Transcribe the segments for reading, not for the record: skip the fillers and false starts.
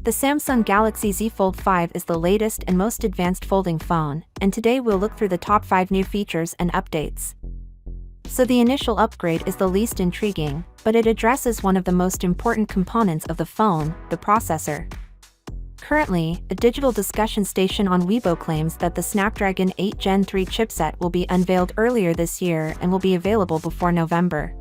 The Samsung Galaxy Z Fold 5 is the latest and most advanced folding phone, and today we'll look through the top 5 new features and updates. So the initial upgrade is the least intriguing, but it addresses one of the most important components of the phone, the processor. Currently, a digital discussion station on Weibo claims that the Snapdragon 8 Gen 3 chipset will be unveiled earlier this year and will be available before November.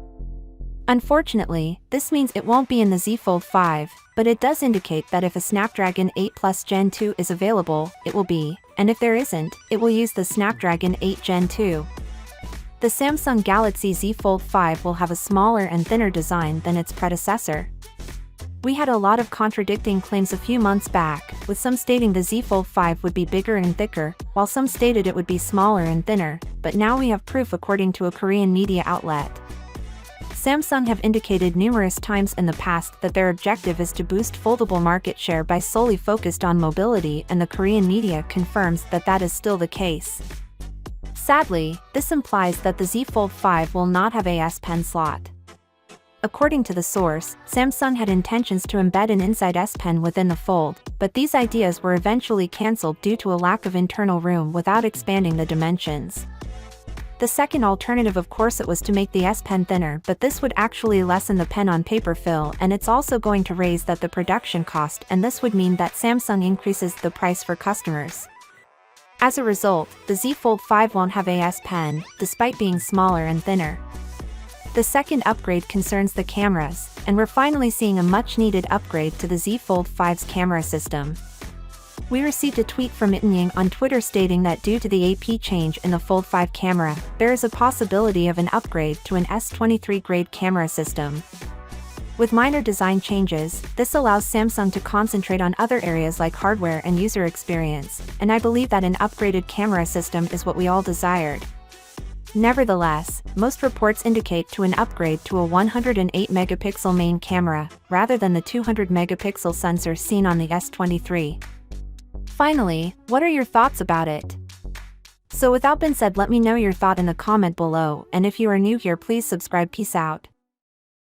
Unfortunately, this means it won't be in the Z Fold 5, but it does indicate that if a Snapdragon 8 Plus Gen 2 is available, it will be, and if there isn't, it will use the Snapdragon 8 Gen 2. The Samsung Galaxy Z Fold 5 will have a smaller and thinner design than its predecessor. We had a lot of contradicting claims a few months back, with some stating the Z Fold 5 would be bigger and thicker, while some stated it would be smaller and thinner, but now we have proof according to a Korean media outlet. Samsung have indicated numerous times in the past that their objective is to boost foldable market share by solely focused on mobility, and the Korean media confirms that that is still the case. Sadly, this implies that the Z Fold 5 will not have a S Pen slot. According to the source, Samsung had intentions to embed an inside S Pen within the Fold, but these ideas were eventually cancelled due to a lack of internal room without expanding the dimensions. The second alternative, of course, it was to make the S Pen thinner, but this would actually lessen the pen on paper fill, and it's also going to raise the production cost, and this would mean that Samsung increases the price for customers. As a result, the Z Fold 5 won't have a S Pen, despite being smaller and thinner. The second upgrade concerns the cameras, and we're finally seeing a much-needed upgrade to the Z Fold 5's camera system. We received a tweet from Yang on Twitter stating that due to the AP change in the Fold 5 camera, there is a possibility of an upgrade to an S23 grade camera system. With minor design changes, this allows Samsung to concentrate on other areas like hardware and user experience, and I believe that an upgraded camera system is what we all desired. Nevertheless, most reports indicate to an upgrade to a 108 megapixel main camera, rather than the 200 megapixel sensor seen on the S23. Finally, what are your thoughts about it? So without being said, let me know your thought in the comment below, and if you are new here, please subscribe. Peace out.